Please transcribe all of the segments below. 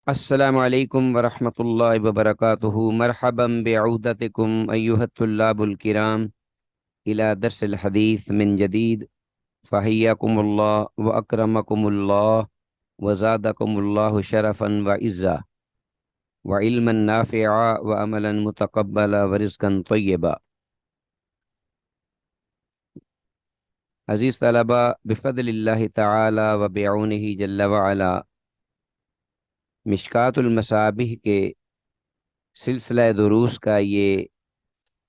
السلام علیکم ورحمۃ اللہ وبرکاتہ مرحبا بعودتکم ایھا الطلاب الکرام الی درس الحدیث من جدید فحیاکم اللہ واکرمکم اللہ وزادکم اللہ شرفا وعزا وعلما نافعا وعملا متقبلا ورزقا طیبا۔ عزیز طلبہ، بفضل اللہ تعالی وبعونہ جل وعلا مشکوٰۃ المصابیح کے سلسلہ دروس کا یہ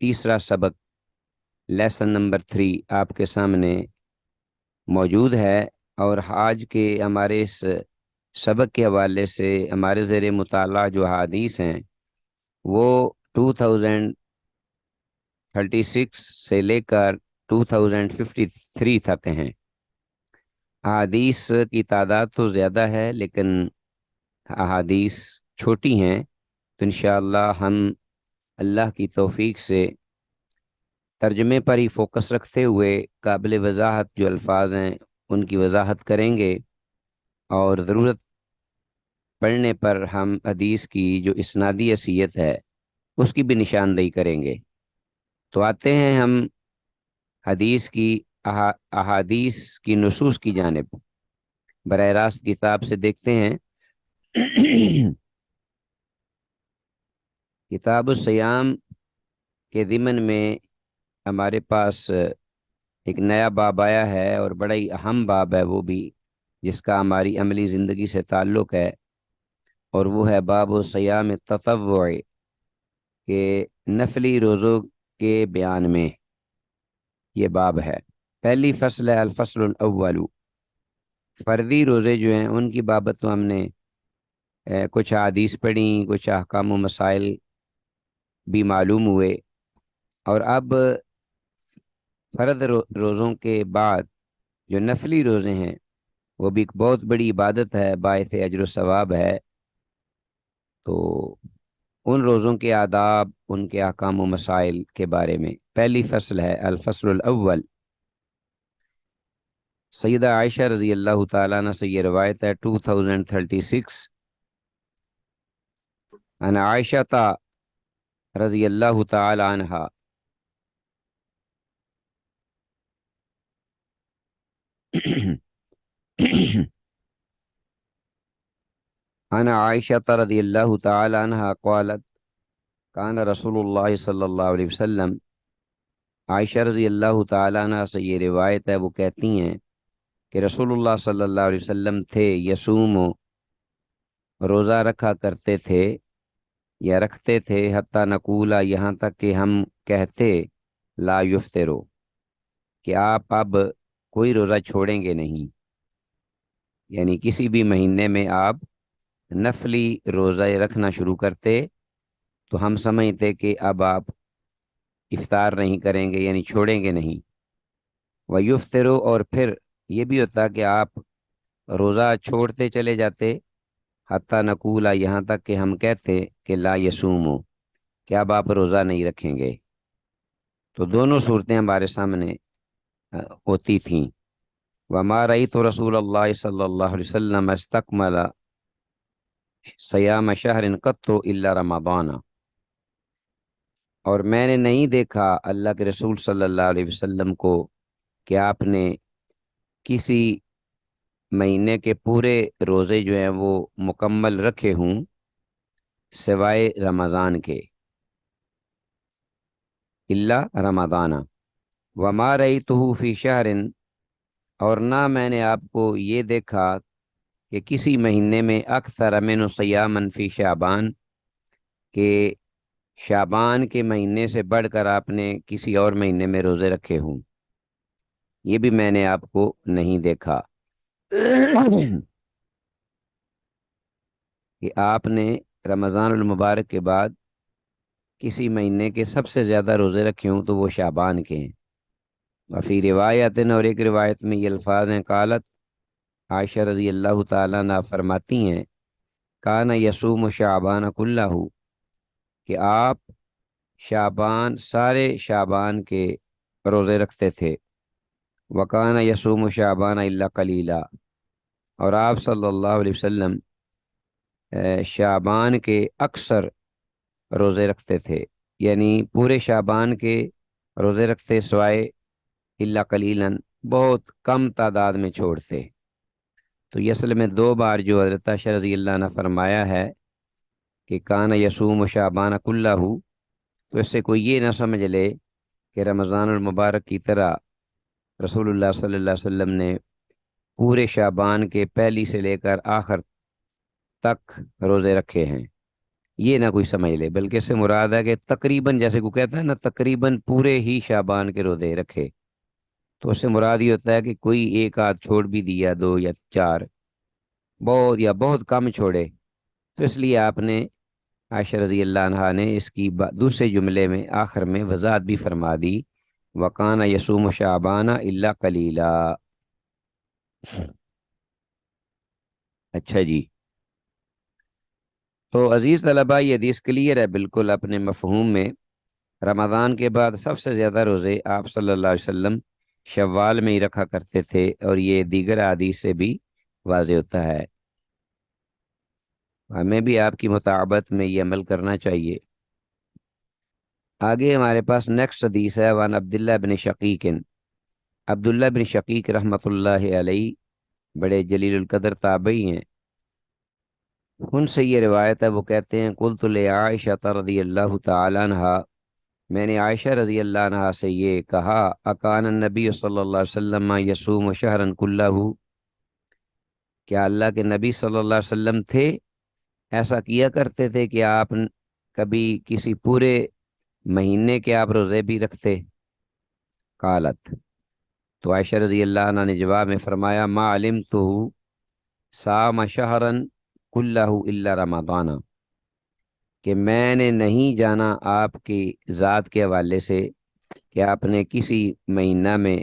تیسرا سبق، لیسن نمبر 3 آپ کے سامنے موجود ہے، اور آج کے ہمارے اس سبق کے حوالے سے ہمارے زیر مطالعہ جو حدیث ہیں وہ 2036 سے لے کر 2053 تک ہیں۔ احادیث کی تعداد تو زیادہ ہے لیکن احادیث چھوٹی ہیں، تو انشاءاللہ ہم اللہ کی توفیق سے ترجمے پر ہی فوکس رکھتے ہوئے قابل وضاحت جو الفاظ ہیں ان کی وضاحت کریں گے، اور ضرورت پڑنے پر ہم حدیث کی جو اسنادی حیثیت ہے اس کی بھی نشاندہی کریں گے۔ تو آتے ہیں ہم حدیث کی احادیث کی نصوص کی جانب۔ براہ راست کتاب سے دیکھتے ہیں۔ کتاب الصیام کے ضمن میں ہمارے پاس ایک نیا باب آیا ہے، اور بڑا ہی اہم باب ہے وہ بھی، جس کا ہماری عملی زندگی سے تعلق ہے، اور وہ ہے باب صیام التطوع، کہ نفلی روزوں کے بیان میں یہ باب ہے۔ پہلی فصل ہے الفصل الاول، فرضی روزے جو ہیں ان کی بابت تو ہم نے کچھ حدیث پڑھی، کچھ احکام و مسائل بھی معلوم ہوئے، اور اب فرض روزوں کے بعد جو نفلی روزے ہیں وہ بھی ایک بہت بڑی عبادت ہے، باعث اجر و ثواب ہے۔ تو ان روزوں کے آداب، ان کے احکام و مسائل کے بارے میں پہلی فصل ہے الفصل الاول۔ سیدہ عائشہ رضی اللہ تعالیٰ عنہ سے یہ روایت ہے 2036، ان عائشہ رضی اللہ تعالی عنہ ان عائشہ رضی اللہ تعالی عنہ قالت کان رسول اللہ صلی اللہ علیہ وسلم، عائشہ رضی اللہ تعالی عنہ سے یہ روایت ہے، وہ کہتی ہیں کہ رسول اللہ صلی اللہ علیہ وسلم تھے یصوم، روزہ رکھا کرتے تھے یا رکھتے تھے، حتیٰ نقولا، یہاں تک کہ ہم کہتے، لا یفطرو، کہ آپ اب کوئی روزہ چھوڑیں گے نہیں، یعنی کسی بھی مہینے میں آپ نفلی روزہ رکھنا شروع کرتے تو ہم سمجھتے کہ اب آپ افطار نہیں کریں گے، یعنی چھوڑیں گے نہیں۔ ویفطرو، اور پھر یہ بھی ہوتا کہ آپ روزہ چھوڑتے چلے جاتے، حتیٰ نقولا، یہاں تک کہ ہم کہتے کہ لا یصومو، کہ اب آپ روزہ نہیں رکھیں گے۔ تو دونوں صورتیں ہمارے سامنے ہوتی تھیں۔ وما رأیت رسول اللہ صلی اللہ علیہ وسلم استکمل صیام شہر قط الا رمضان، اور میں نے نہیں دیکھا اللہ کے رسول صلی اللہ علیہ وسلم کو کہ آپ نے کسی مہینے کے پورے روزے جو ہیں وہ مکمل رکھے ہوں سوائے رمضان کے، الا رمضان۔ وما رأیتہ فی شہر، اور نہ میں نے آپ کو یہ دیکھا کہ کسی مہینے میں اکثر من صیامن فی شعبان، کہ شعبان کے مہینے سے بڑھ کر آپ نے کسی اور مہینے میں روزے رکھے ہوں، یہ بھی میں نے آپ کو نہیں دیکھا کہ آپ نے رمضان المبارک کے بعد کسی مہینے کے سب سے زیادہ روزے رکھے ہوں تو وہ شعبان کے ہیں۔ وفی روایت، اور ایک روایت میں یہ الفاظ ہیں، قالت، عائشہ رضی اللہ تعالیٰ عنہ فرماتی ہیں، کان یصوم شعبان کلہ، کہ آپ شعبان، سارے شعبان کے روزے رکھتے تھے۔ وکان یصوم شعبان الا قلیلا، اور آپ صلی اللہ علیہ وسلم شعبان کے اکثر روزے رکھتے تھے، یعنی پورے شعبان کے روزے رکھتے سوائے الا قلیلاً، بہت کم تعداد میں چھوڑتے۔ تو یہ اصل میں دو بار جو حضرت عائشہ رضی اللہ عنہ فرمایا ہے کہ کان یصوم شعبان کلہ، تو اس سے کوئی یہ نہ سمجھ لے کہ رمضان المبارک کی طرح رسول اللہ صلی اللہ علیہ وسلم نے پورے شعبان کے پہلی سے لے کر آخر تک روزے رکھے ہیں، یہ نہ کوئی سمجھ لے، بلکہ اس سے مراد ہے کہ تقریباً، جیسے کوئی کہتا ہے نا تقریباً پورے ہی شعبان کے روزے رکھے، تو اس سے مراد یہ ہوتا ہے کہ کوئی ایک آدھ چھوڑ بھی دیا، دو یا چار، بہت یا بہت کم چھوڑے، تو اس لیے آپ نے عائشہ رضی اللہ عنہا نے اس کی دوسرے جملے میں آخر میں وضاحت بھی فرما دی، وکان یصوم شعبان الا قلیلا۔ اچھا جی، تو عزیز طلبہ یہ حدیث کلیئر ہے بالکل اپنے مفہوم میں۔ رمضان کے بعد سب سے زیادہ روزے آپ صلی اللہ علیہ وسلم شوال میں ہی رکھا کرتے تھے، اور یہ دیگر احادیث سے بھی واضح ہوتا ہے۔ ہمیں بھی آپ کی مطابقت میں یہ عمل کرنا چاہیے۔ آگے ہمارے پاس نیکسٹ حدیث ہے، وان عبداللہ بن شقیق، عبداللہ بن شقیق رحمۃ اللہ علیہ بڑے جلیل القدر تابعی ہیں، ان سے یہ روایت ہے، وہ کہتے ہیں قلت لعائشہ رضی اللہ تعالی عنہا، میں نے عائشہ رضی اللہ عنہا سے یہ کہا، اکان النبی صلی اللہ علیہ وسلم یصوم شہرا کلہ، کیا اللہ کے نبی صلی اللہ علیہ وسلم تھے ایسا کیا کرتے تھے کہ آپ کبھی کسی پورے مہینے کے آپ روزے بھی رکھتے؟ قالت، تو عائشہ رضی اللہ عنہ نے جواب میں فرمایا، ما علمتہ صام شہرا کلہ الا رمضان، کہ میں نے نہیں جانا آپ کی ذات کے حوالے سے کہ آپ نے کسی مہینہ میں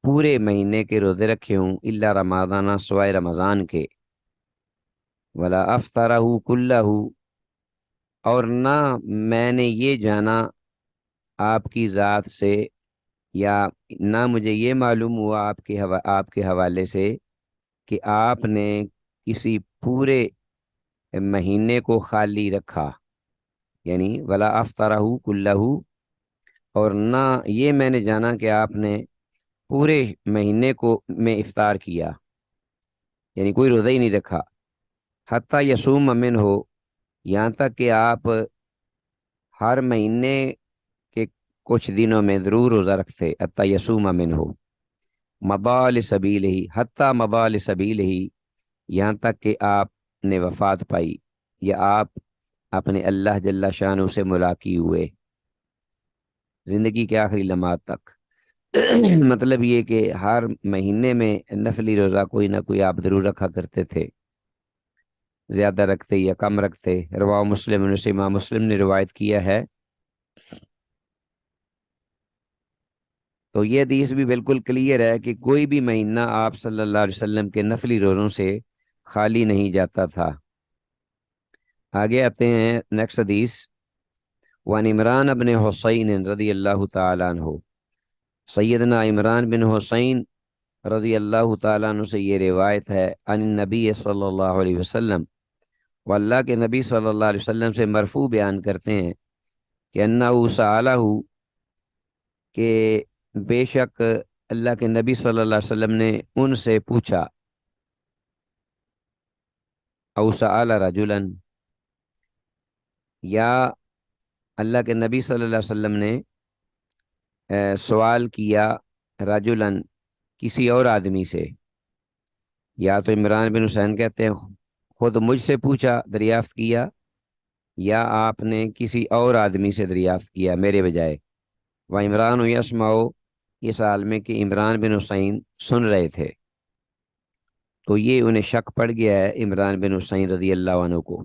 پورے مہینے کے روزے رکھے ہوں، الا رمضان، سوائے رمضان کے، ولا افطرہ کلہ، اور نہ میں نے یہ جانا آپ کی ذات سے، یا نہ مجھے یہ معلوم ہوا آپ کے حوالے سے کہ آپ نے کسی پورے مہینے کو خالی رکھا، یعنی ولا افطرہ کلہ، اور نہ یہ میں نے جانا کہ آپ نے پورے مہینے کو میں افطار کیا، یعنی کوئی روزہ ہی نہیں رکھا، حتیٰ یصوم من ہو، یہاں تک کہ آپ ہر مہینے کے کچھ دنوں میں ضرور روزہ رکھتے، حتیٰ یصوم من ہو، مبال سبیل ہی، حتیٰ مبال سبیل ہی، یہاں تک کہ آپ نے وفات پائی، یا آپ اپنے اللہ جل شانہ سے ملاقی ہوئے زندگی کے آخری لمحات تک۔ مطلب یہ کہ ہر مہینے میں نفلی روزہ کوئی نہ کوئی آپ ضرور رکھا کرتے تھے، زیادہ رکھتے یا کم رکھتے۔ رواہ مسلم، امام مسلم نے روایت کیا ہے۔ تو یہ حدیث بھی بالکل کلیئر ہے کہ کوئی بھی مہینہ آپ صلی اللہ علیہ وسلم کے نفلی روزوں سے خالی نہیں جاتا تھا۔ آگے آتے ہیں نیکسٹ حدیث، وان عمران ابن حسین رضی اللہ تعالیٰ عنہ، سیدنا عمران بن حسین رضی اللہ تعالیٰ عنہ سے یہ روایت ہے، عن النبی صلی اللہ علیہ وسلم، واللہ کے نبی صلی اللہ علیہ وسلم سے مرفوع بیان کرتے ہیں کہ انہ سألہ، کہ بے شک اللہ کے نبی صلی اللہ علیہ وسلم نے ان سے پوچھا، او سأل رجلا، یا اللہ کے نبی صلی اللہ علیہ وسلم نے سوال کیا رجلا، کسی اور آدمی سے، یا تو عمران بن حسین کہتے ہیں خود مجھ سے پوچھا، دریافت کیا، یا آپ نے کسی اور آدمی سے دریافت کیا میرے بجائے، و عمران یسمع، اس حال میں کہ عمران بن حسین سن رہے تھے، تو یہ انہیں شک پڑ گیا ہے عمران بن حسین رضی اللہ عنہ کو،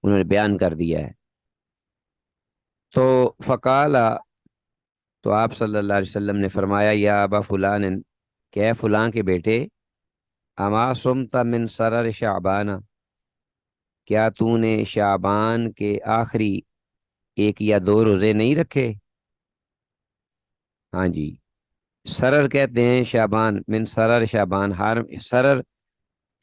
انہوں نے بیان کر دیا ہے۔ تو فقالا، تو آپ صلی اللہ علیہ وسلم نے فرمایا، یا ابا فلان، کہ اے فلاں کے بیٹے، اما سمت من سرر شعبان، کیا تو نے شعبان کے آخری ایک یا دو روزے نہیں رکھے؟ ہاں جی، سرر کہتے ہیں شعبان، من سرر شعبان، ہر سرر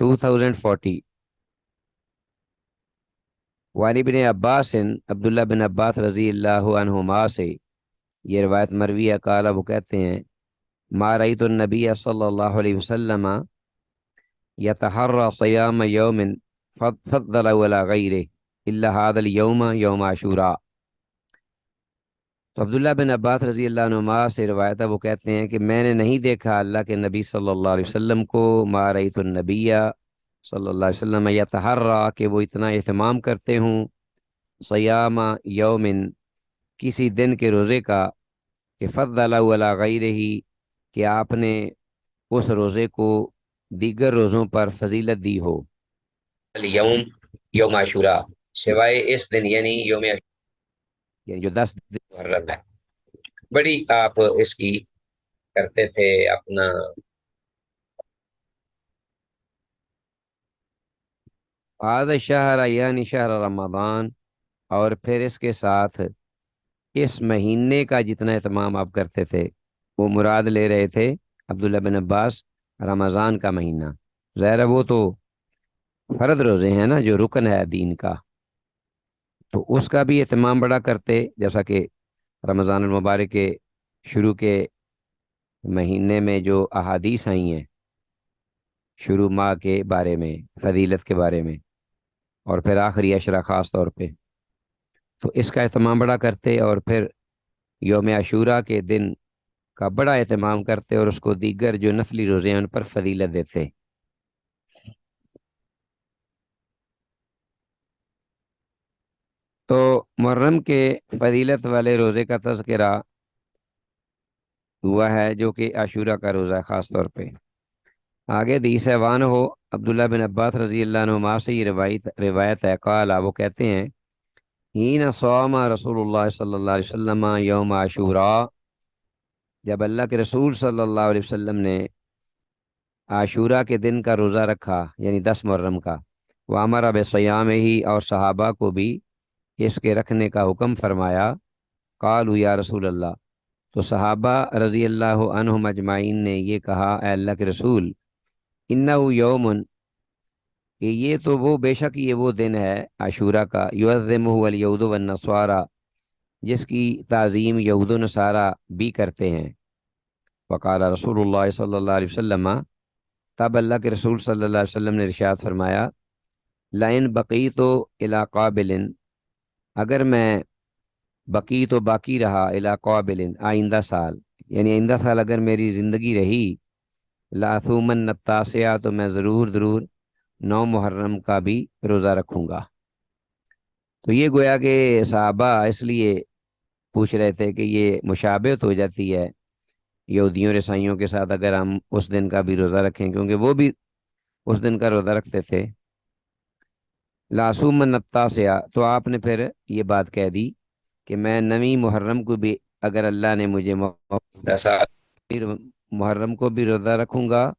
2040। وعن ابن عباس عبداللہ بن عباس رضی اللہ عنہما سے یہ روایت مروی ہے، قال وہ کہتے ہیں ما رأیت النبی صلی اللہ علیہ وسلم یتحرى صیام یوم فضل ولا غیرہ الا هذا اليوم یوم عاشوراء۔ تو عبداللہ بن عباس رضی اللہ عنہما سے روایت ہے، وہ کہتے ہیں کہ میں نے نہیں دیکھا اللہ کے نبی صلی اللہ علیہ وسلم کو، ما رأیت النبی صلی اللہ علیہ وسلم یتحرى کہ وہ اتنا اہتمام کرتے ہوں، صیام یومن کسی دن کے روزے کا، کہ فضل علی غیرہ کہ آپ نے اس روزے کو دیگر روزوں پر فضیلت دی ہو، اليوم یوم عاشوراء سوائے اس دن یعنی یوم عاشوراء، یعنی جو 10 دن محرم ہے، بڑی آپ اس کی کرتے تھے اپنا هذا الشہر یعنی شہر رمضان، اور پھر اس کے ساتھ اس مہینے کا جتنا اہتمام آپ کرتے تھے، وہ مراد لے رہے تھے عبداللہ بن عباس رمضان کا مہینہ، ظاہر ہے وہ تو فرض روزے ہیں نا جو رکن ہے دین کا، تو اس کا بھی اہتمام بڑا کرتے، جیسا کہ رمضان المبارک کے شروع کے مہینے میں جو احادیث آئی ہیں شروع ماہ کے بارے میں، فضیلت کے بارے میں، اور پھر آخری عشرہ خاص طور پہ، تو اس کا اہتمام بڑا کرتے، اور پھر یوم عاشوراء کے دن کا بڑا اہتمام کرتے، اور اس کو دیگر جو نفلی روزے ہیں ان پر فضیلت دیتے۔ تو محرم کے فضیلت والے روزے کا تذکرہ ہوا ہے جو کہ عاشوراء کا روزہ ہے خاص طور پہ۔ آگے حدیث ہے، وان ہو عبداللہ بن عباس رضی اللہ عنہما سے یہ روایت ہے، قال وہ کہتے ہیں ہین صوم رسول اللہ صلی اللہ علیہ وسلم یوم عاشوراء، جب اللہ کے رسول صلی اللہ علیہ وسلم نے عاشوراء کے دن کا روزہ رکھا یعنی 10 محرم کا، وہ امر بصیام ہی اور صحابہ کو بھی اس کے رکھنے کا حکم فرمایا، قالوا یا رسول اللہ، تو صحابہ رضی اللہ عنہم اجمعین نے یہ کہا اے اللہ کے رسول، انہ یومن کہ یہ تو وہ بے شک یہ وہ دن ہے عاشوراء کا، یعظمہ الیہود والنصارى جس کی تعظیم یہود و نصارہ بھی کرتے ہیں، وقال رسول اللہ صلی اللہ علیہ وسلم، تب اللہ کے رسول صلی اللہ علیہ وسلم نے ارشاد فرمایا، لئن بقیت الی قابل، اگر میں بقی تو باقی رہا الی قابل آئندہ سال، یعنی آئندہ سال اگر میری زندگی رہی، لاثومن التاسع تو میں ضرور ضرور 9 محرم کا بھی روزہ رکھوں گا۔ تو یہ گویا کہ صحابہ اس لیے پوچھ رہے تھے کہ یہ مشابہت ہو جاتی ہے یہودیوں اور عیسائیوں کے ساتھ اگر ہم اس دن کا بھی روزہ رکھیں، کیونکہ وہ بھی اس دن کا روزہ رکھتے تھے، لاسوم التاسع، تو آپ نے پھر یہ بات کہہ دی کہ میں 9 محرم کو بھی اگر اللہ نے مجھے موقع دیا، پھر محرم کو بھی روزہ رکھوں گا۔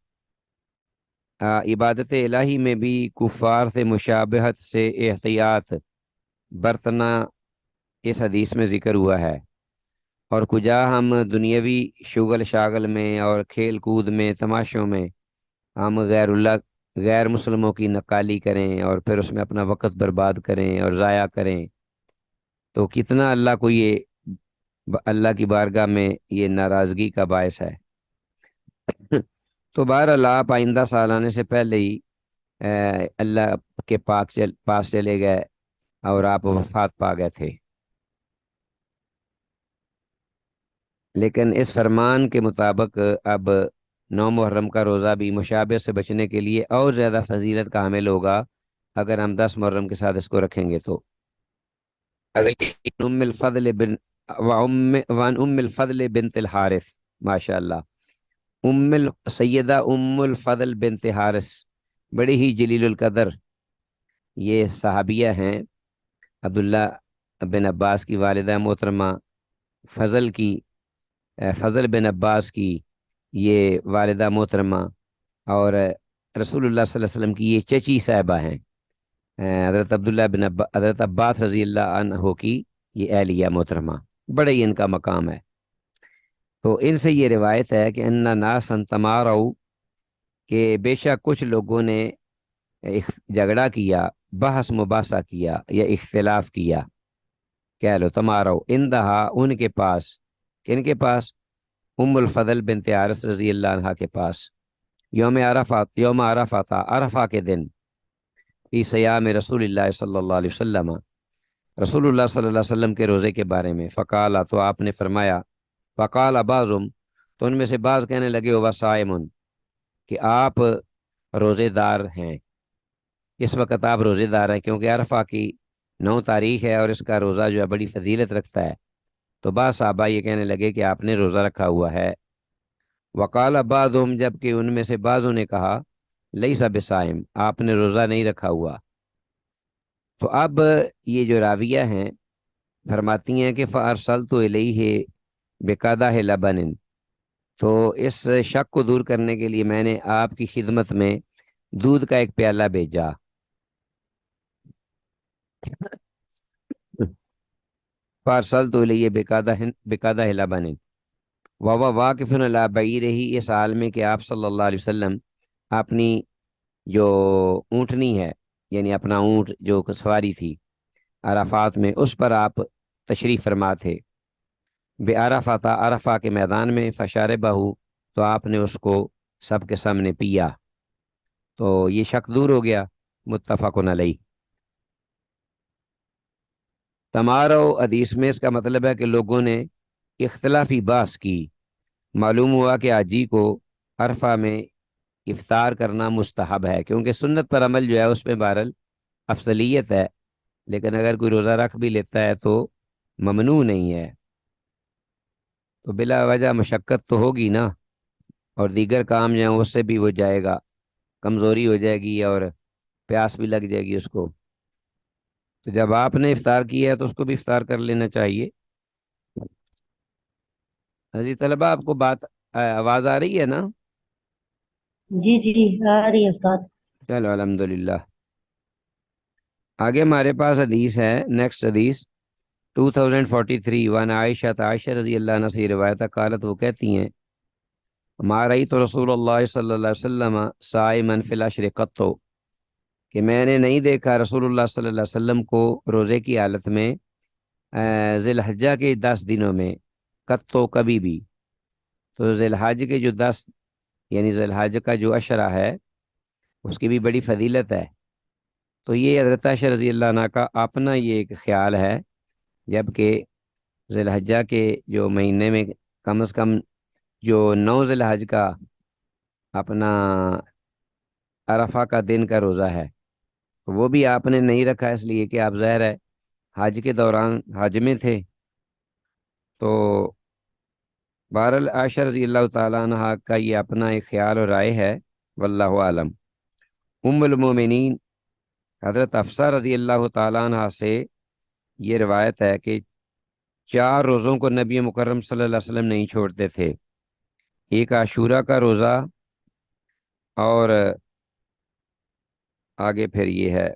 عبادت الہی میں بھی کفار سے مشابہت سے احتیاط برتنا اس حدیث میں ذکر ہوا ہے، اور کجا ہم دنیاوی شغل شاغل میں اور کھیل کود میں تماشوں میں ہم غیر مسلموں کی نقالی کریں اور پھر اس میں اپنا وقت برباد کریں اور ضائع کریں، تو کتنا اللہ کو یہ اللہ کی بارگاہ میں یہ ناراضگی کا باعث ہے۔ تو بہرحال آپ آئندہ سال آنے سے پہلے ہی اللہ کے پاس چلے گئے اور آپ وفات پا گئے تھے، لیکن اس فرمان کے مطابق اب 9 محرم کا روزہ بھی مشابہ سے بچنے کے لیے اور زیادہ فضیلت کا حامل ہوگا اگر ہم 10 محرم کے ساتھ اس کو رکھیں گے تو۔ ام الفضل بن وان ام الفضل بنت الحارث، ماشاء اللہ، سیدہ ام الفضل بنت حارث بڑی ہی جلیل القدر یہ صحابیہ ہیں، عبداللہ بن عباس کی والدہ محترمہ فضل بن عباس کی یہ والدہ محترمہ، اور رسول اللہ صلی اللہ علیہ وسلم کی یہ چچی صاحبہ ہیں، حضرت عباس رضی اللہ عنہ کی یہ اہلیہ محترمہ، بڑے ہی ان کا مقام ہے۔ تو ان سے یہ روایت ہے کہ ان ناسا تماروا کہ بے شک کچھ لوگوں نے جھگڑا کیا بحث مباحثہ کیا یا اختلاف کیا، کہہ لو تمارو اندہا ان کے پاس، کن کے پاس؟ ام الفضل بنت حارث رضی اللہ عنہا کے پاس، یوم عرفہ تھا، عرفہ کے دن، فی صیام رسول اللہ صلی اللہ علیہ وسلم، رسول اللہ صلی اللہ علیہ وسلم کے روزے کے بارے میں، فقالا تو آپ نے فرمایا، فقال بعضهم تو ان میں سے بعض کہنے لگے ہوا صائمن کہ آپ روزے دار ہیں، اس وقت آپ روزے دار ہیں کیونکہ عرفہ کی 9 تاریخ ہے اور اس کا روزہ جو ہے بڑی فضیلت رکھتا ہے، تو بعض صحابہ یہ کہنے لگے کہ آپ نے روزہ رکھا ہوا ہے۔ وقال بعضهم جبکہ ان میں سے بعضوں نے کہا لیس بصائم آپ نے روزہ نہیں رکھا ہوا۔ تو اب یہ جو راویہ ہیں فرماتی ہیں کہ فارسلت الیہ بقدح لبن، تو اس شک کو دور کرنے کے لیے میں نے آپ کی خدمت میں دودھ کا ایک پیالہ بھیجا، فارسلت الیہ بقدح لبن وهو واقف علی بعیرہ، اس حال میں کہ آپ صلی اللہ علیہ وسلم اپنی جو اونٹنی ہے، یعنی اپنا اونٹ جو سواری تھی عرفات میں، اس پر آپ تشریف فرما تھے، بے عرفہ تھا عرفہ کے میدان میں، فشاربہ تو آپ نے اس کو سب کے سامنے پیا، تو یہ شک دور ہو گیا، متفق علیہ۔ تمارو حدیث میں اس کا مطلب ہے کہ لوگوں نے اختلافی بحث کی، معلوم ہوا کہ حاجی کو عرفہ میں افطار کرنا مستحب ہے، کیونکہ سنت پر عمل جو ہے اس میں بہرحال افضلیت ہے، لیکن اگر کوئی روزہ رکھ بھی لیتا ہے تو ممنوع نہیں ہے، تو بلا وجہ مشقت تو ہوگی نا، اور دیگر کام جو ہیں اس سے بھی وہ جائے گا، کمزوری ہو جائے گی اور پیاس بھی لگ جائے گی اس کو، تو جب آپ نے افطار کیا ہے تو اس کو بھی افطار کر لینا چاہیے۔ عزیز طلبہ آپ کو بات آواز آ رہی ہے نا؟ جی جی، آ رہی ہے استاد۔ چلو الحمدللہ۔ آگے ہمارے پاس حدیث ہے، نیکسٹ حدیث 2043، وان عائشہ عائشہ رضی اللہ عنہ سے روایت قالت، وہ کہتی ہیں ما رأیت رسول اللہ صلی اللہ علیہ وسلم صائما فی العشر قط، کہ میں نے نہیں دیکھا رسول اللہ صلی اللہ علیہ وسلم کو روزے کی حالت میں ذی الحجہ کے 10 دنوں میں، قط کبھی بھی، تو ذی الحج کے جو 10 یعنی ذی الحج کا جو عشرہ ہے اس کی بھی بڑی فضیلت ہے، تو یہ حضرت عائشہ رضی اللہ عنہ کا اپنا یہ ایک خیال ہے، جبکہ ذی الحجہ کے جو مہینے میں کم از کم جو 9 ذی الحج کا اپنا عرفہ کا دن کا روزہ ہے وہ بھی آپ نے نہیں رکھا، اس لیے کہ آپ ظاہر ہے حج کے دوران حج میں تھے، تو بہرحال عائشہ رضی اللہ تعالیٰ عنہ کا یہ اپنا ایک خیال اور رائے ہے، واللہ عالم۔ ام المومنین حضرت حفصہ رضی اللہ تعالیٰ عنہ سے یہ روایت ہے کہ 4 روزوں کو نبی مکرم صلی اللہ علیہ وسلم نہیں چھوڑتے تھے، ایک عاشورہ کا روزہ، اور آگے پھر یہ ہے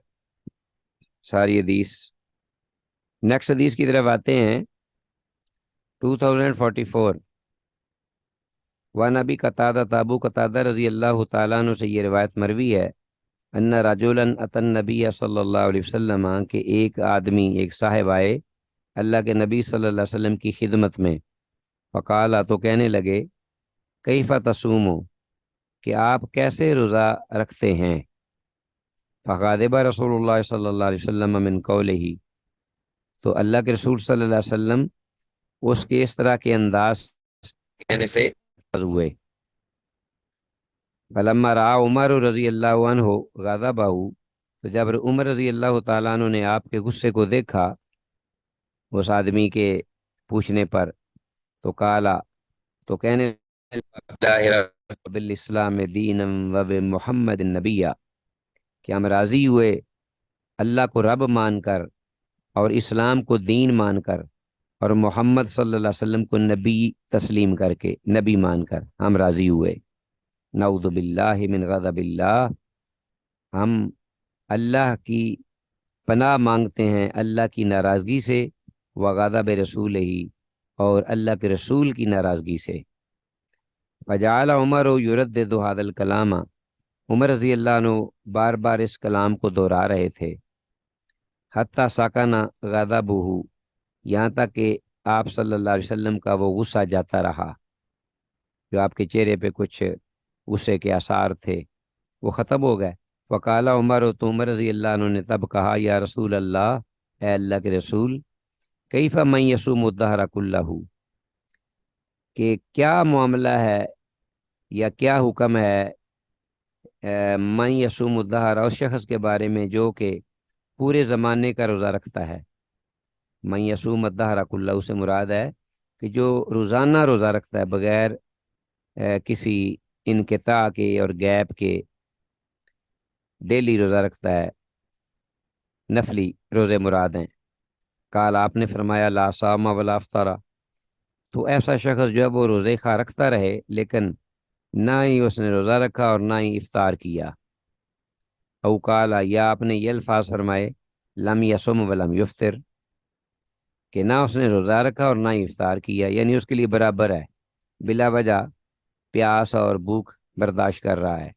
ساری حدیث۔ نیکسٹ حدیث کی طرف آتے ہیں، 2044، وَنَبِي قتادہ ابو قتادہ رضی اللہ تعالیٰ عنہ سے یہ روایت مروی ہے، ان رجلا اتى النبی صلی اللہ علیہ وسلم، کہ ایک آدمی ایک صاحب آئے اللہ کے نبی صلی اللہ علیہ وسلم کی خدمت میں، فقال تو کہنے لگے، کیف تصوم، کہ آپ کیسے روزہ رکھتے ہیں، فغاضب رسول اللہ صلی اللہ علیہ وسلم من قولہ، تو اللہ کے رسول صلی اللہ علیہ وسلم اس کے اس طرح کے انداز کہنے سے ناراض ہوئے، فلما رأى عمر رضی اللہ عنہ غضبہ، تو جب عمر رضی اللہ تعالیٰ عنہ نے آپ کے غصے کو دیکھا اس آدمی کے پوچھنے پر، تو کالا تو کہنے بالاسلام دینا و بمحمد نبی، کہ ہم راضی ہوئے اللہ کو رب مان کر اور اسلام کو دین مان کر اور محمد صلی اللہ علیہ وسلم کو نبی تسلیم کر کے، نبی مان کر ہم راضی ہوئے، نعوذ باللہ من غضب اللہ، ہم اللہ کی پناہ مانگتے ہیں اللہ کی ناراضگی سے، وغضب رسول ہی، اور اللہ کے رسول کی ناراضگی سے، فجعل عمر یردد هذا الکلام، عمر رضی اللہ عنہ بار بار اس کلام کو دہرا رہے تھے، حتیٰ ساکانہ غضبہ، یہاں تک کہ آپ صلی اللہ علیہ وسلم کا وہ غصہ جاتا رہا، جو آپ کے چہرے پہ کچھ غصے کے آثار تھے وہ ختم ہو گئے۔ وقال عمر، و تو عمر رضی اللہ عنہ نے تب کہا، یا رسول اللہ، اے اللہ کے رسول، کیف من یصوم الدہر کلہ، کہ کیا معاملہ ہے یا کیا حکم ہے من یصوم الدہر، اس شخص کے بارے میں جو کہ پورے زمانے کا روزہ رکھتا ہے۔ من یصوم الدہر کلہ سے مراد ہے کہ جو روزانہ روزہ رکھتا ہے بغیر کسی انقطاع کے اور گیپ کے، ڈیلی روزہ رکھتا ہے، نفلی روزے مراد ہیں۔ کال آپ نے فرمایا، لا صام ولا افطر، تو ایسا شخص جو ہے وہ روزے خواہ رکھتا رہے لیکن نہ ہی اس نے روزہ رکھا اور نہ ہی افطار کیا۔ او کالا، یا آپ نے یہ الفاظ فرمائے، لم یصم ولم یفطر، کہ نہ اس نے روزہ رکھا اور نہ ہی افطار کیا، یعنی اس کے لیے برابر ہے، بلا وجہ پیاس اور بھوک برداشت کر رہا ہے۔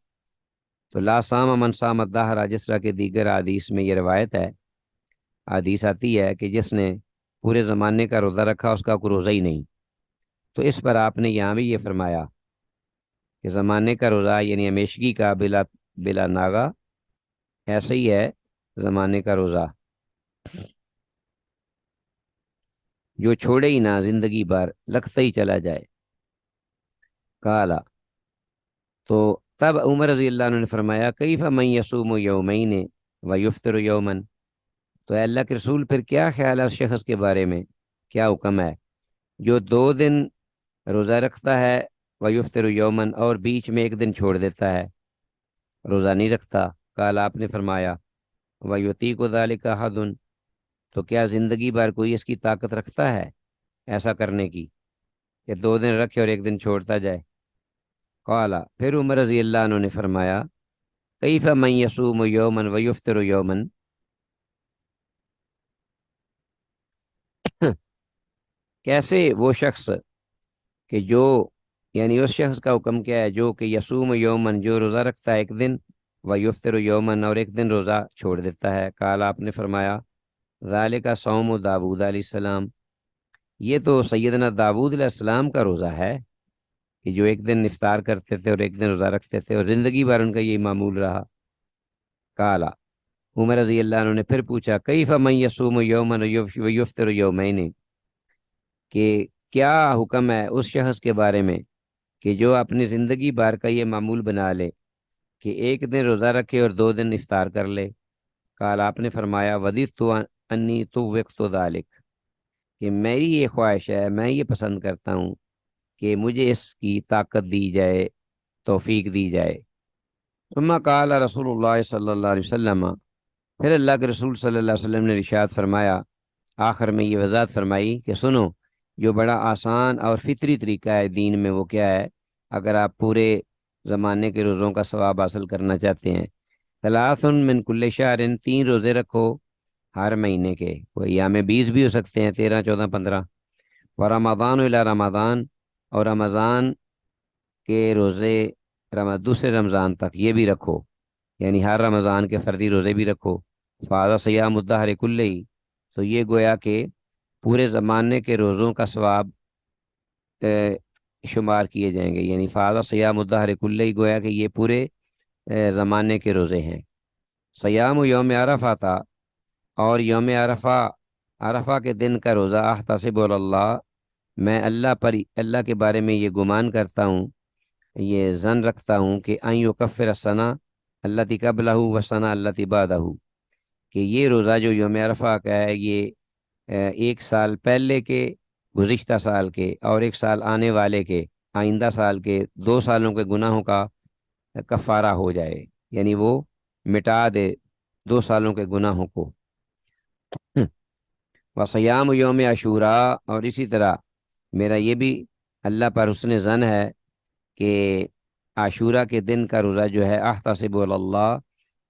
تو لا صام من صام الدہر، جس طرح کے دیگر حدیث میں یہ روایت ہے، حدیث آتی ہے کہ جس نے پورے زمانے کا روزہ رکھا اس کا کوئی روزہ ہی نہیں۔ تو اس پر آپ نے یہاں بھی یہ فرمایا کہ زمانے کا روزہ یعنی ہمیشگی کا، بلا بلا ناغا، ایسا ہی ہے زمانے کا روزہ، جو چھوڑے ہی نہ زندگی بھر، لگتا ہی چلا جائے۔ کالا، تو تب عمر رضی اللہ عنہ نے فرمایا، کیف من یصوم یومین و یفطر یومن، تو اے اللہ کے رسول پھر کیا خیال ہے اس شخص کے بارے میں، کیا حکم ہے جو 2 دن روزہ رکھتا ہے، و یفطر یومن، اور بیچ میں ایک دن چھوڑ دیتا ہے، روزہ نہیں رکھتا۔ کال آپ نے فرمایا، وَيُطِيقُ ذَلِكَ أَحَدٌ، تو کیا زندگی بھر کوئی اس کی طاقت رکھتا ہے ایسا کرنے کی کہ 2 دن رکھے اور ایک دن چھوڑتا جائے؟ قال، پھر عمر رضی اللہ عنہ نے فرمایا، کیف من یصوم یومن و یفطر یومن، کیسے وہ شخص کہ جو، یعنی اس شخص کا حکم کیا ہے جو کہ یصوم یومن، جو روزہ رکھتا ہے ایک دن، و یفطر یومن، اور ایک دن روزہ چھوڑ دیتا ہے۔ قال، آپ نے فرمایا، ذالک صوم داؤد علیہ السلام، یہ تو سیدنا داؤد علیہ السلام کا روزہ ہے کہ جو ایک دن افطار کرتے تھے اور ایک دن روزہ رکھتے تھے، اور زندگی بھر ان کا یہی معمول رہا۔ کالا، عمر رضی اللہ عنہ نے پھر پوچھا، کیف من یصوم یومن و یفطر یومین، کہ کیا حکم ہے اس شخص کے بارے میں کہ جو اپنی زندگی بھر کا یہ معمول بنا لے کہ ایک دن روزہ رکھے اور 2 دن افطار کر لے۔ کالا، آپ نے فرمایا، وددت انی طوقت ذلک، کہ میری یہ خواہش ہے، میں یہ پسند کرتا ہوں کہ مجھے اس کی طاقت دی جائے، توفیق دی جائے۔ ثم قال رسول اللہ صلی اللہ علیہ وسلم، پھر اللہ کے رسول صلی اللہ علیہ وسلم نے ارشاد فرمایا، آخر میں یہ وضاحت فرمائی کہ سنو، جو بڑا آسان اور فطری طریقہ ہے دین میں وہ کیا ہے، اگر آپ پورے زمانے کے روزوں کا ثواب حاصل کرنا چاہتے ہیں، ثلاث من کل شہر، 3 روزے رکھو ہر مہینے کے، وہ ایام 20 بھی ہو سکتے ہیں، 13 14 15، ورمضان الی رمضان، اور رمضان کے روزے دوسرے رمضان تک یہ بھی رکھو، یعنی ہر رمضان کے فردی روزے بھی رکھو۔ فاذا صیام الدہر کلہ، تو یہ گویا کہ پورے زمانے کے روزوں کا ثواب شمار کیے جائیں گے، یعنی فاذا صیام الدہر کلہ، گویا کہ یہ پورے زمانے کے روزے ہیں۔ سیام یوم عرفہ تھا، اور یوم عرفہ، عرفہ کے دن کا روزہ، احتسب اللہ، میں اللہ کے بارے میں یہ گمان کرتا ہوں، یہ ظن رکھتا ہوں کہ ان یکفر السنہ التی قبلہ والسنہ التی بعدہ، کہ یہ روزہ جو یوم عرفہ کا ہے یہ ایک سال پہلے کے، گزشتہ سال کے، اور ایک سال آنے والے کے، آئندہ سال کے 2 سالوں کے گناہوں کا کفارہ ہو جائے، یعنی وہ مٹا دے 2 سالوں کے گناہوں کو۔ وسیام یوم عاشوراء، اور اسی طرح میرا یہ بھی اللہ پر حسن ظن ہے کہ عاشورہ کے دن کا روزہ جو ہے، احتسب اللہ،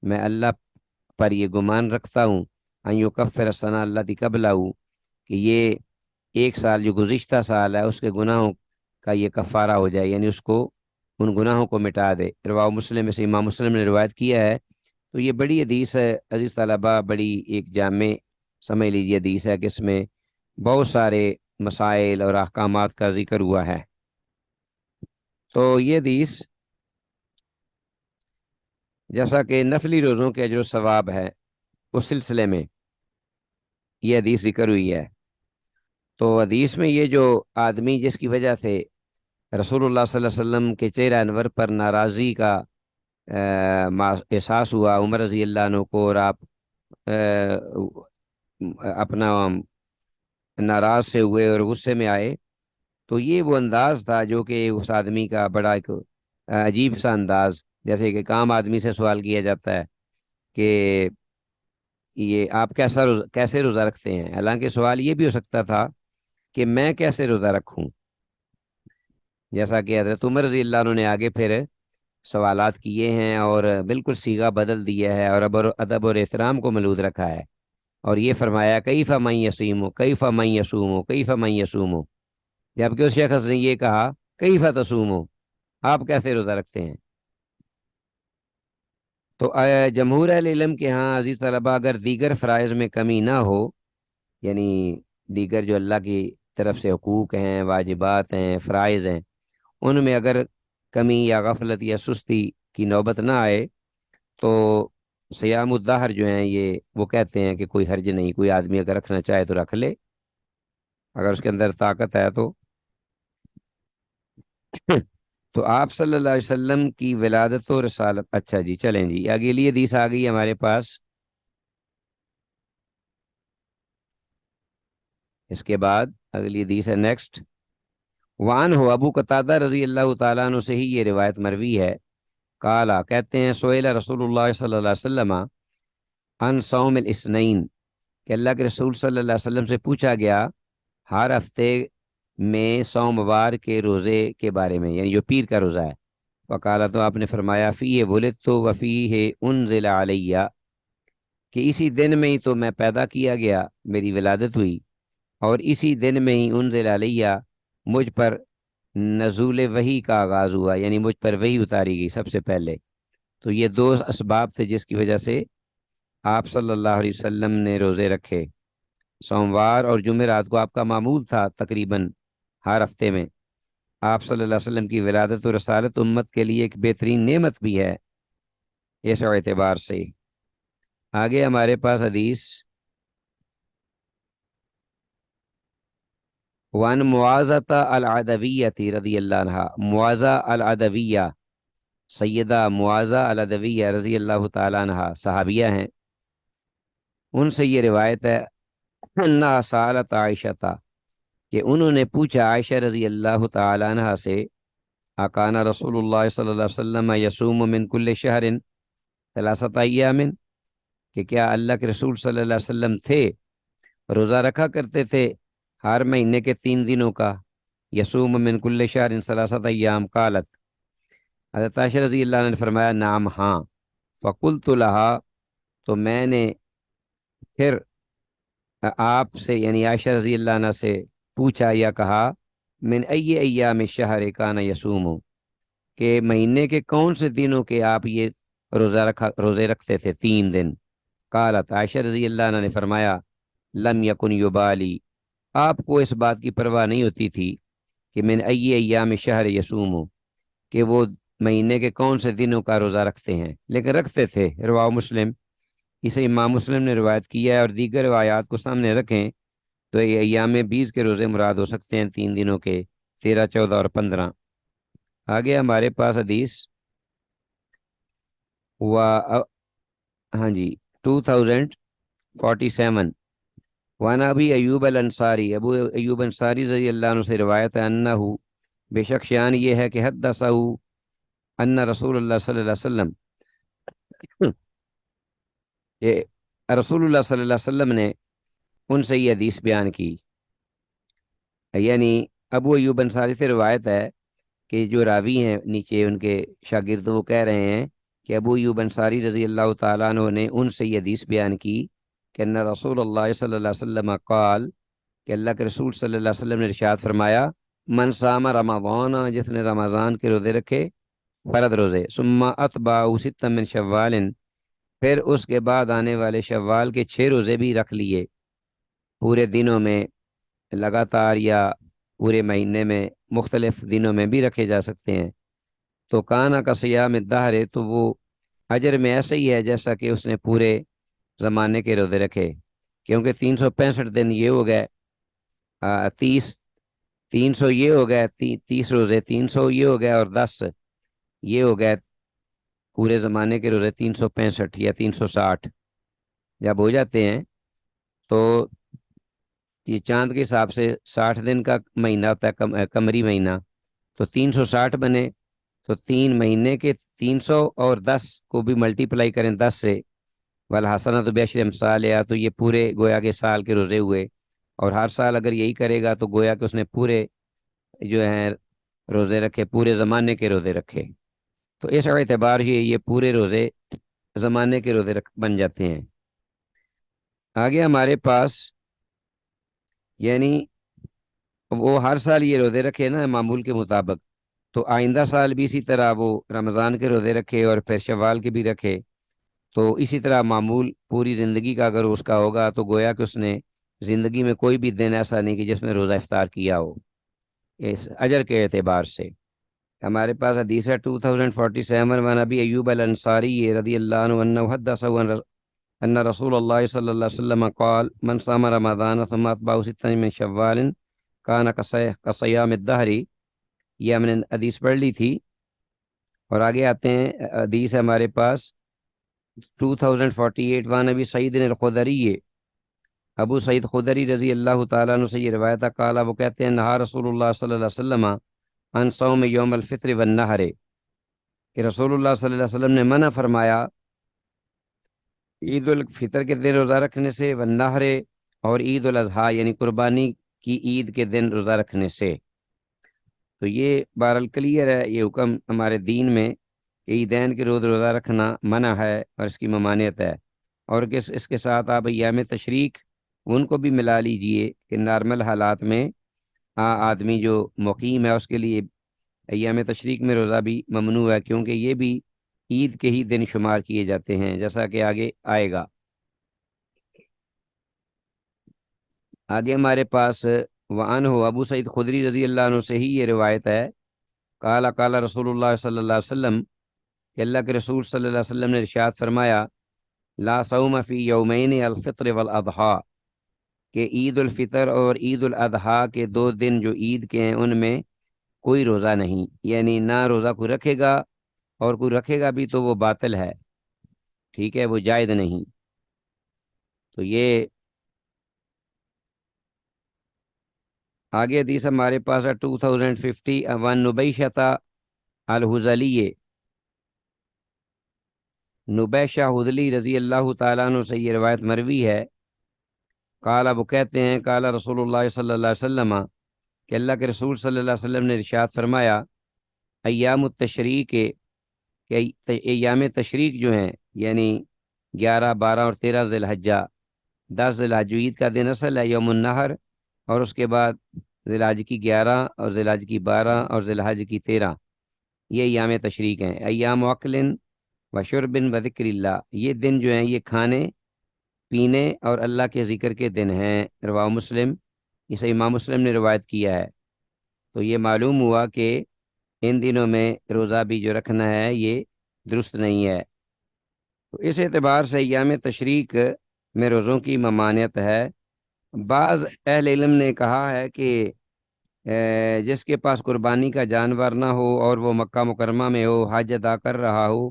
میں اللہ پر یہ گمان رکھتا ہوں، ان یکفر السنہ التی قبلہ، کہ یہ ایک سال جو گزشتہ سال ہے اس کے گناہوں کا یہ کفارہ ہو جائے، یعنی اس کو، ان گناہوں کو مٹا دے۔ رواہ مسلم، میں سے امام مسلم نے روایت کیا ہے تو یہ بڑی حدیث ہے عزیز طلبہ، بڑی ایک جامع سمجھ لیجیے حدیث ہے کہ اس میں بہت سارے مسائل اور احکامات کا ذکر ہوا ہے۔ تو یہ حدیث جیسا کہ نفلی روزوں کے اجر و ثواب ہے اس سلسلے میں یہ حدیث ذکر ہوئی ہے۔ تو حدیث میں یہ جو آدمی جس کی وجہ سے رسول اللہ صلی اللہ علیہ وسلم کے چہرہ انور پر ناراضی کا احساس ہوا، عمر رضی اللہ عنہ کو، اور آپ اپنا ناراض سے ہوئے اور غصے میں آئے، تو یہ وہ انداز تھا جو کہ اس آدمی کا بڑا ایک عجیب سا انداز، جیسے کہ ایک عام آدمی سے سوال کیا جاتا ہے کہ یہ آپ کیسے روزہ رکھتے ہیں، حالانکہ سوال یہ بھی ہو سکتا تھا کہ میں کیسے روزہ رکھوں، جیسا کہ حضرت عمر رضی اللہ عنہ نے آگے پھر سوالات کیے ہیں اور بالکل صیغہ بدل دیا ہے اور ادب اور احترام کو ملوز رکھا ہے، اور یہ فرمایا کیف من یصوم کیف من یصوم کیف من یصوم، جبکہ اس شخص نے یہ کہا کیف تصوم، آپ کیسے روزہ رکھتے ہیں۔ تو جمہور اہل علم کے ہاں عزیز طلبہ اگر دیگر فرائض میں کمی نہ ہو، یعنی دیگر جو اللہ کی طرف سے حقوق ہیں، واجبات ہیں، فرائض ہیں، ان میں اگر کمی یا غفلت یا سستی کی نوبت نہ آئے تو سیام الدہر جو ہیں یہ وہ کہتے ہیں کہ کوئی حرج نہیں، کوئی آدمی اگر رکھنا چاہے تو رکھ لے اگر اس کے اندر طاقت ہے تو۔ تو آپ صلی اللہ علیہ وسلم کی ولادت و رسالت، اچھا جی چلیں جی اگلی حدیث آ گئی ہمارے پاس۔ اس کے بعد اگلی حدیث ہے نیکسٹ، وان ہو ابو قتادہ رضی اللہ تعالیٰ عنہ سے ہی یہ روایت مروی ہے، کالا کہتے ہیں سئل رسول اللہ صلی اللہ علیہ وسلم ان صوم الاثنین، کہ اللہ کے رسول صلی اللہ علیہ وسلم سے پوچھا گیا ہر ہفتے میں سوموار کے روزے کے بارے میں، یعنی جو پیر کا روزہ ہے۔ وقالا تو آپ نے فرمایا فیہ ولدت وفیہ انزل علیہ، کہ اسی دن میں ہی تو میں پیدا کیا گیا، میری ولادت ہوئی، اور اسی دن میں ہی انزل علیہ مجھ پر نزول وحی کا آغاز ہوا، یعنی مجھ پر وحی اتاری گئی سب سے پہلے۔ تو یہ دو اسباب تھے جس کی وجہ سے آپ صلی اللہ علیہ وسلم نے روزے رکھے، سوموار اور جمعرات کو آپ کا معمول تھا تقریباً ہر ہفتے میں۔ آپ صلی اللہ علیہ وسلم کی ولادت و رسالت امت کے لیے ایک بہترین نعمت بھی ہے اس اعتبار سے۔ آگے ہمارے پاس حدیث، وان معاذہ العدویہ رضی اللہ عنہ، معاذہ العدویہ، سیدہ معاذہ العدویہ رضی اللہ تعالیٰ عنہ صحابیہ ہیں، ان سے یہ روایت ہے انہا سالت عائشہ تھا، کہ انہوں نے پوچھا عائشہ رضی اللہ تعالیٰ عنہ سے، اکانا رسول اللہ صلی اللہ علیہ وسلم یصوم من کل شہر ثلاثۃ ایام، کہ کیا اللہ کے رسول صلی اللہ علیہ وسلم تھے روزہ رکھا کرتے تھے ہر مہینے کے 3 دنوں کا، یصوم من کل شہر ثلاثۃ ایام، قالت حضرت عائشہ رضی اللہ عنہ نے فرمایا نعم ہاں، فقلت لہا، تو میں نے پھر آپ سے یعنی عائشہ رضی اللہ عنہ سے پوچھا یا کہا من ای ایام الشہر کان یصوم، کہ مہینے کے کون سے دنوں کے آپ یہ روزے رکھتے تھے 3 دن۔ قالت عائشہ رضی اللہ عنہ نے فرمایا لم یکن یبالی، آپ کو اس بات کی پرواہ نہیں ہوتی تھی کہ من ای ایام الشہر یصوم، کہ وہ مہینے کے کون سے دنوں کا روزہ رکھتے ہیں، لیکن رکھتے تھے۔ رواہ مسلم، اسے امام مسلم نے روایت کیا ہے، اور دیگر روایات کو سامنے رکھیں تو یہ ایام 20 کے روزے مراد ہو سکتے ہیں، 3 دنوں کے، 13، 14 اور 15۔ آگے ہمارے پاس حدیث ہاں جی 2047، وعن ابی ایوب الانصاری، ابو ایوب انصاری رضی اللہ عنہ سے روایت ہے انہو، بے شک شان یہ ہے کہ حدثہ ان رسول اللہ صلی اللہ علیہ وسلم، یہ رسول اللہ صلی اللہ علیہ وسلم نے ان سے یہ حدیث بیان کی، یعنی ابو ایوب انصاری سے روایت ہے کہ جو راوی ہیں نیچے ان کے شاگرد وہ کہہ رہے ہیں کہ ابو ایوب انصاری رضی اللہ تعالیٰ عنہ نے ان سے یہ حدیث بیان کی کہ ان رسول اللہ صلی اللہ علیہ وسلم قال، کہ اللہ کے رسول صلی اللہ علیہ وسلم نے ارشاد فرمایا من صام رمضان، جس نے رمضان کے روزے رکھے فرض روزے، ثم اتبعہ ستا من شوال، پھر اس کے بعد آنے والے شوال کے 6 روزے بھی رکھ لیے، پورے دنوں میں لگاتار یا پورے مہینے میں مختلف دنوں میں بھی رکھے جا سکتے ہیں۔ تو کانا کا صیام الدہر ہے، تو وہ اجر میں ایسا ہی ہے جیسا کہ اس نے پورے زمانے کے روزے رکھے، کیونکہ 365 دن یہ ہو گئے، 300 یہ ہو گئے، 30 روزے 300 یہ ہو گئے، اور 10 یہ ہو گئے پورے زمانے کے روزے 365 یا 360 جب ہو جاتے ہیں تو یہ چاند کے حساب سے 60 دن کا مہینہ ہوتا ہے، قمری مہینہ، تو 360 بنے، تو 3 مہینے کے 300 اور 10 کو بھی ملٹیپلائی کریں 10 سے، والحسنۃ بعشر امثالہا، تو یہ پورے گویا کے سال کے روزے ہوئے۔ اور ہر سال اگر یہی کرے گا تو گویا کہ اس نے پورے جو ہیں روزے رکھے، پورے زمانے کے روزے رکھے، تو اس اعتبار سے یہ پورے روزے زمانے کے روزے بن جاتے ہیں۔ آگے ہمارے پاس یعنی وہ ہر سال یہ روزے رکھے نا معمول کے مطابق، تو آئندہ سال بھی اسی طرح وہ رمضان کے روزے رکھے اور پھر شوال کے بھی رکھے، تو اسی طرح معمول پوری زندگی کا اگر اس کا ہوگا تو گویا کہ اس نے زندگی میں کوئی بھی دن ایسا نہیں کہ جس میں روزہ افطار کیا ہو، اس اجر کے اعتبار سے۔ ہمارے پاس حدیث ہے 2047 وان ابی ایوب الانصاری رضی اللہ عنہ انہ حدثہ ان رسول اللہ صلی اللہ علیہ وسلم قال من صام رمضان ثم اتبعه ستا من شوال کان کصیام الدہر، یہ ہم نے حدیث پڑھ لی تھی، اور آگے آتے ہیں حدیث ہے ہمارے پاس 2048 وان ابی سعید الخدری، ابو سعید خدری رضی اللہ تعالیٰ عنہ سے یہ روایت ہے، قال، وہ کہتے ہیں نہا رسول اللہ صلی اللہ علیہ وسلم عن صوم یوم الفطر والنحر، کہ رسول اللہ صلی اللہ علیہ وسلم نے منع فرمایا عید الفطر کے دن روزہ رکھنے سے، والنحر، اور عید الاضحیٰ یعنی قربانی کی عید کے دن روزہ رکھنے سے۔ تو یہ بہرحال کلیئر ہے، یہ حکم ہمارے دین میں کہ عیدین کے روز روزہ رکھنا منع ہے اور اس کی ممانعت ہے، اور اس کے ساتھ آپ ایام تشریق ان کو بھی ملا لیجئے کہ نارمل حالات میں آدمی جو مقیم ہے اس کے لیے ایام تشریق میں روزہ بھی ممنوع ہے، کیونکہ یہ بھی عید کے ہی دن شمار کیے جاتے ہیں، جیسا کہ آگے آئے گا۔ آگے ہمارے پاس وعنہ ابو سعید خدری رضی اللہ عنہ سے ہی یہ روایت ہے، قال قال رسول اللہ صلی اللہ علیہ وسلم، کہ اللہ کے رسول صلی اللہ علیہ وسلم نے ارشاد فرمایا لا صوم فی یومین الفطر والاضحیٰ، کہ عید الفطر اور عید الاضحیٰ کے 2 دن جو عید کے ہیں ان میں کوئی روزہ نہیں، یعنی نہ روزہ کوئی رکھے گا، اور کوئی رکھے گا بھی تو وہ باطل ہے، ٹھیک ہے، وہ جائز نہیں۔ تو یہ آگے حدیث ہمارے پاس ہے 2050 وان نبیشہ الحزلی، نبیشہ حزلی رضی اللہ تعالیٰ عنہ سے یہ روایت مروی ہے، قال، وہ کہتے ہیں قال رسول اللہ صلی اللہ علیہ وسلم، کہ اللہ کے رسول صلی اللہ علیہ وسلم نے ارشاد فرمایا ایام التشریق، کہ ایام تشریق جو ہیں یعنی 11 12 اور 13 ذی الحجہ، 10 ذی الحجہ عید کا دن اصل ہے یوم النحر، اور اس کے بعد ذی الحجہ کی 11 اور ذی الحجہ کی 12 اور ذی الحجہ کی 13، یہ ایام تشریق ہیں۔ ایام عقل و شرب و ذکر اللہ، یہ دن جو ہیں یہ کھانے پینے اور اللہ کے ذکر کے دن ہیں، رواہ مسلم، اسے امام مسلم نے روایت کیا ہے۔ تو یہ معلوم ہوا کہ ان دنوں میں روزہ بھی جو رکھنا ہے یہ درست نہیں ہے، تو اس اعتبار سے ایام تشریق میں روزوں کی ممانعت ہے۔ بعض اہل علم نے کہا ہے کہ جس کے پاس قربانی کا جانور نہ ہو اور وہ مکہ مکرمہ میں ہو، حج ادا کر رہا ہو،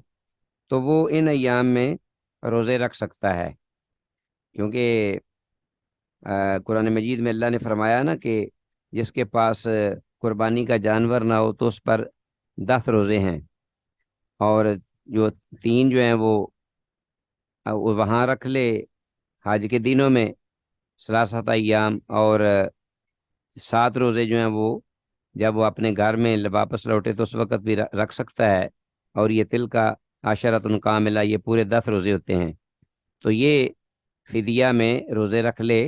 تو وہ ان ایام میں روزے رکھ سکتا ہے، کیونکہ قرآن مجید میں اللہ نے فرمایا نا کہ جس کے پاس قربانی کا جانور نہ ہو تو اس پر 10 روزے ہیں، اور جو 3 جو ہیں وہ وہاں رکھ لے حج کے دنوں میں 3 ایام، اور 7 روزے جو ہیں وہ جب وہ اپنے گھر میں واپس لوٹے تو اس وقت بھی رکھ سکتا ہے، اور یہ تل کا عشرۃ کاملہ، یہ پورے 10 روزے ہوتے ہیں۔ تو یہ فدیہ میں روزے رکھ لے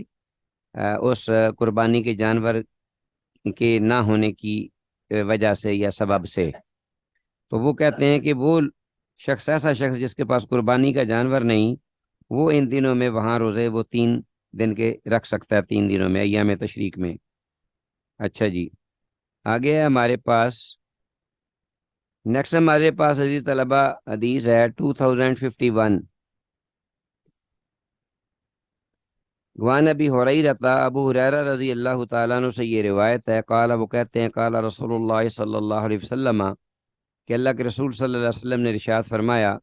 اس قربانی کے جانور کے نہ ہونے کی وجہ سے یا سبب سے۔ تو وہ کہتے ہیں کہ وہ شخص ایسا شخص جس کے پاس قربانی کا جانور نہیں، وہ ان دنوں میں وہاں روزے وہ 3 دن کے رکھ سکتا ہے، 3 دنوں میں ایام تشریق میں۔ اچھا جی، آگے ہے ہمارے پاس نیکسٹ ہمارے پاس عزیز طلبہ حدیث ہے 2051۔ وعن ابی ہریرہ، ابو ہریرہ رضی اللہ تعالیٰ عنہ سے یہ روایت ہے، قال، وہ کہتے ہیں، قال رسول اللہ صلی اللہ علیہ وسلم، کہ اللہ کے رسول صلی اللہ علیہ وسلم نے ارشاد فرمایا،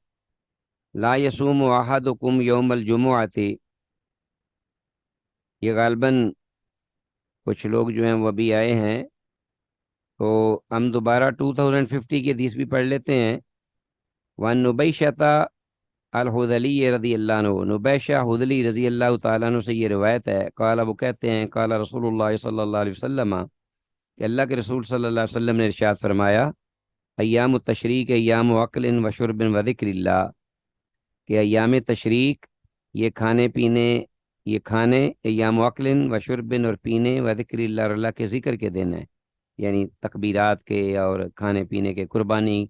لا یصوم احدکم یوم الجمعۃ، یہ غالباً کچھ لوگ جو ہیں وہ ابھی آئے ہیں، تو ہم دوبارہ 2050 کی حدیث بھی پڑھ لیتے ہیں۔ وان نبیشۃ الحذلی رضی اللہ عنہ، نبیشہ حذلی رضی اللہ تعالیٰ عنہ سے یہ روایت ہے، قال، وہ کہتے ہیں، قال رسول اللہ صلی اللہ علیہ وسلم، کہ اللہ کے رسول صلی اللہ علیہ وسلم نے ارشاد فرمایا، ایام التشریق ایام عقل و شرب و ذکر اللہ، کہ ایام تشریق یہ کھانے ایام عقل و شرب اور پینے و ذکر اللہ، اور اللہ کے ذکر کے دن ہیں، یعنی تکبیرات کے اور کھانے پینے کے، قربانی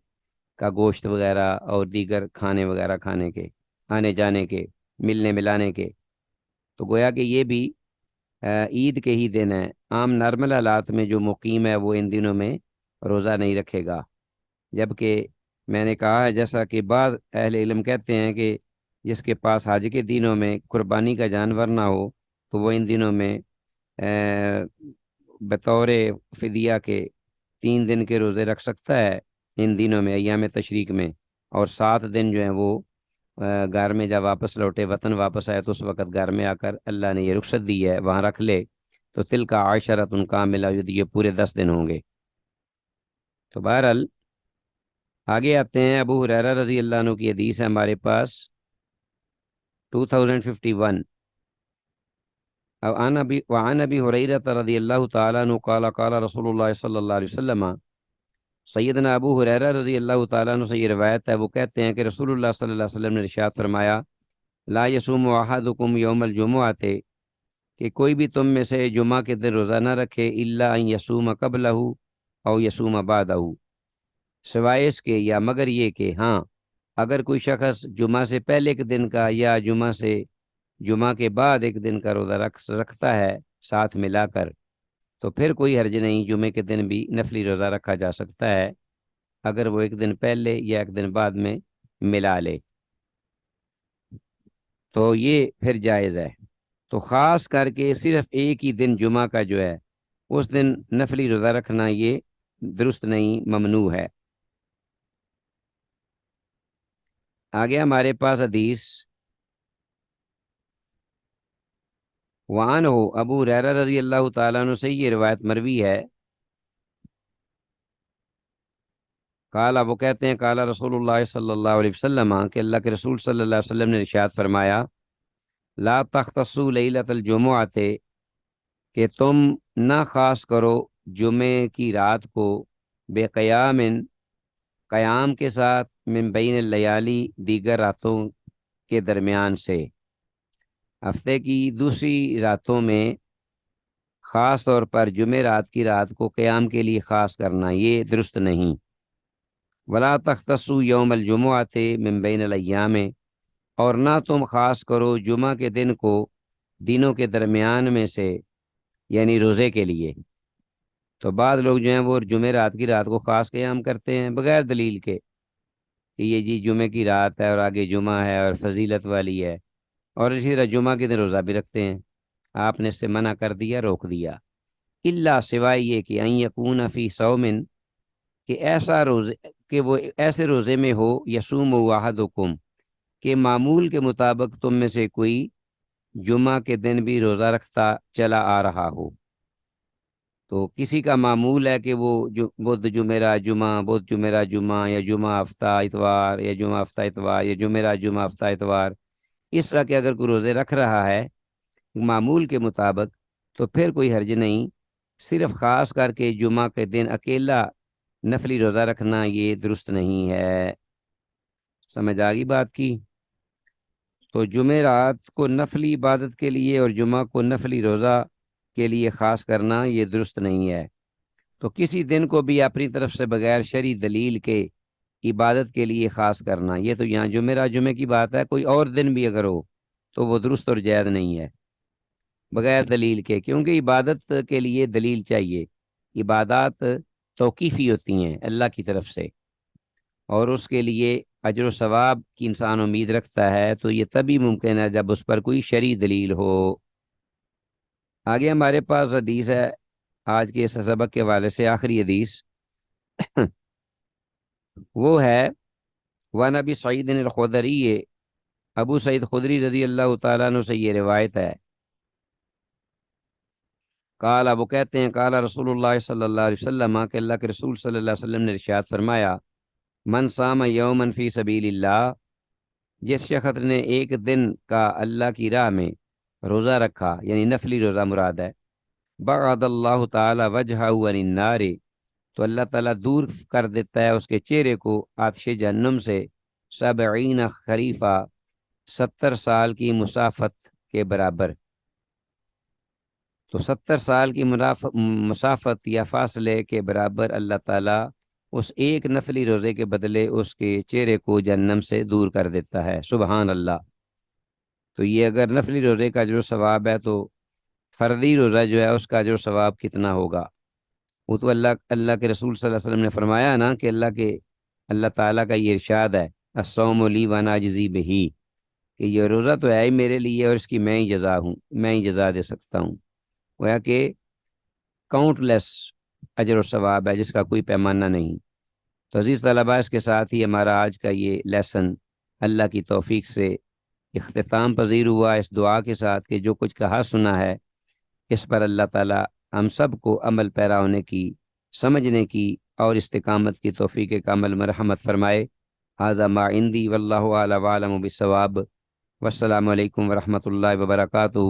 کا گوشت وغیرہ اور دیگر کھانے وغیرہ کھانے کے، آنے جانے کے، ملنے ملانے کے۔ تو گویا کہ یہ بھی عید کے ہی دن ہیں۔ عام نارمل حالات میں جو مقیم ہے وہ ان دنوں میں روزہ نہیں رکھے گا، جبکہ میں نے کہا ہے جیسا کہ بعض اہل علم کہتے ہیں کہ جس کے پاس حج کے دنوں میں قربانی کا جانور نہ ہو تو وہ ان دنوں میں بطور فدیہ کے 3 دن کے روزے رکھ سکتا ہے ان دنوں میں ایام تشریق میں، اور 7 دن جو ہیں وہ گھر میں جب واپس لوٹے، وطن واپس آئے، تو اس وقت گھر میں آ کر اللہ نے یہ رخصت دی ہے وہاں رکھ لے، تو تل کا عشرۃ کاملہ، یہ پورے 10 دن ہوں گے۔ تو بہرحال آگے آتے ہیں، ابو ہریرہ رضی اللہ عنہ کی حدیث ہے ہمارے پاس 2051۔ وعن ابی ہریرہ رضی اللہ تعالیٰ عنہ قال، قال رسول اللہ صلی اللہ علیہ وسلم، سیدنا ابو ہریرہ رضی اللہ تعالیٰ عنہ سے یہ روایت ہے، وہ کہتے ہیں کہ رسول اللہ صلی اللہ علیہ وسلم نے ارشاد فرمایا، لا یصوم احدکم یوم الجمعۃ، کہ کوئی بھی تم میں سے جمعہ کے دن روزہ نہ رکھے، الا ان یصوم قبلہ او یصوم بعدہ، سوائے اس کے یا مگر یہ کہ ہاں اگر کوئی شخص جمعہ سے پہلے ایک دن کا یا جمعہ کے بعد ایک دن کا روزہ رکھتا ہے ساتھ ملا کر، تو پھر کوئی حرج نہیں، جمعے کے دن بھی نفلی روزہ رکھا جا سکتا ہے اگر وہ ایک دن پہلے یا ایک دن بعد میں ملا لے، تو یہ پھر جائز ہے۔ تو خاص کر کے صرف ایک ہی دن جمعہ کا جو ہے اس دن نفلی روزہ رکھنا یہ درست نہیں، ممنوع ہے۔ آگے ہمارے پاس حدیث وعن ہو، ابو ہریرہ رضی اللہ تعالیٰ عنہ سے یہ روایت مروی ہے، قال، وہ کہتے ہیں، قال رسول اللہ صلی اللہ علیہ وسلم، کہ اللہ کے رسول صلی اللہ علیہ وسلم نے ارشاد فرمایا، لا تختصوا لیلۃ الجمعۃ، کہ تم نہ خاص کرو جمعے کی رات کو، بے قیام، قیام کے ساتھ، من بین اللیالی، دیگر راتوں کے درمیان سے، ہفتے کی دوسری راتوں میں خاص طور پر جمعہ رات کی رات کو قیام کے لیے خاص کرنا یہ درست نہیں۔ ولا تختصوا یوم الجمعۃ من بین الایام، اور نہ تم خاص کرو جمعہ کے دن کو دنوں کے درمیان میں سے، یعنی روزے کے لیے۔ تو بعض لوگ جو ہیں وہ جمعہ رات کی رات کو خاص قیام کرتے ہیں بغیر دلیل کے، کہ یہ جی جمعے کی رات ہے اور آگے جمعہ ہے اور فضیلت والی ہے، اور اسی طرح جمعہ کے دن روزہ بھی رکھتے ہیں۔ آپ نے اس سے منع کر دیا، روک دیا، الا سوائے یہ کہ ان یکون فی صوم، کہ ایسا روزے کہ وہ ایسے روزے میں ہو، یصوم احدکم، کہ معمول کے مطابق تم میں سے کوئی جمعہ کے دن بھی روزہ رکھتا چلا آ رہا ہو۔ تو کسی کا معمول ہے کہ وہ بدھ جمعرات جمعہ، بدھ جمعرات جمعہ، یا جمعہ ہفتہ اتوار، یا جمعہ ہفتہ اتوار، یا جمعرات جمعہ ہفتہ اتوار، اس طرح کے اگر کوئی روزے رکھ رہا ہے معمول کے مطابق، تو پھر کوئی حرج نہیں، صرف خاص کر کے جمعہ کے دن اکیلا نفلی روزہ رکھنا یہ درست نہیں ہے۔ سمجھ آ گئی بات کی؟ تو جمعرات کو نفلی عبادت کے لیے اور جمعہ کو نفلی روزہ کے لیے خاص کرنا یہ درست نہیں ہے۔ تو کسی دن کو بھی اپنی طرف سے بغیر شرعی دلیل کے عبادت کے لیے خاص کرنا، یہ تو یہاں جمعے کی بات ہے، کوئی اور دن بھی اگر ہو تو وہ درست اور جائز نہیں ہے بغیر دلیل کے، کیونکہ عبادت کے لیے دلیل چاہیے۔ عبادات توقیفی ہوتی ہیں اللہ کی طرف سے، اور اس کے لیے اجر و ثواب کی انسان امید رکھتا ہے، تو یہ تبھی ممکن ہے جب اس پر کوئی شرعی دلیل ہو۔ آگے ہمارے پاس حدیث ہے آج کے اس سبق کے حوالے سے، آخری حدیث وہ ہے وَعَنْ أَبِي سعید الخدری، ابو سعید خدری رضی اللہ تعالیٰ عنہ سے یہ روایت ہے، قال، وہ کہتے ہیں، قال رسول اللہ صلی اللہ علیہ وسلم، کہ اللہ کے رسول صلی اللہ علیہ وسلم نے ارشاد فرمایا، من صام یوما فی سبیل اللہ، جس شخص نے ایک دن کا اللہ کی راہ میں روزہ رکھا، یعنی نفلی روزہ مراد ہے، بعد اللہ تعالی وجہہ عن النار، تو اللہ تعالیٰ دور کر دیتا ہے اس کے چہرے کو آتش جہنم سے 70 خریفہ، 70 سال کی مسافت کے برابر۔ تو 70 سال کی مسافت یا فاصلے کے برابر اللہ تعالیٰ اس ایک نفلی روزے کے بدلے اس کے چہرے کو جہنم سے دور کر دیتا ہے، سبحان اللہ۔ تو یہ اگر نفلی روزے کا جو ثواب ہے، تو فردی روزہ جو ہے اس کا جو ثواب کتنا ہوگا؟ وہ تو اللہ کے رسول صلی اللہ علیہ وسلم نے فرمایا نا کہ اللہ تعالیٰ کا یہ ارشاد ہے، الصوم لی وانا اجزی بہ، کہ یہ روزہ تو ہے ہی میرے لیے اور اس کی میں ہی جزا ہوں، میں ہی جزا دے سکتا ہوں۔ گویا کہ کاؤنٹ لیس اجر و ثواب ہے جس کا کوئی پیمانہ نہیں۔ تو عزیز طلباء، اس کے ساتھ ہی ہمارا آج کا یہ لیسن اللہ کی توفیق سے اختتام پذیر ہوا، اس دعا کے ساتھ کہ جو کچھ کہا سنا ہے اس پر اللہ تعالی ہم سب کو عمل پیرا ہونے کی، سمجھنے کی اور استقامت کی توفیق کامل مرحمت فرمائے۔ ھذا ما عندی واللہ اعلم وعلم بالصواب، والسلام علیکم ورحمۃ اللہ وبرکاتہ۔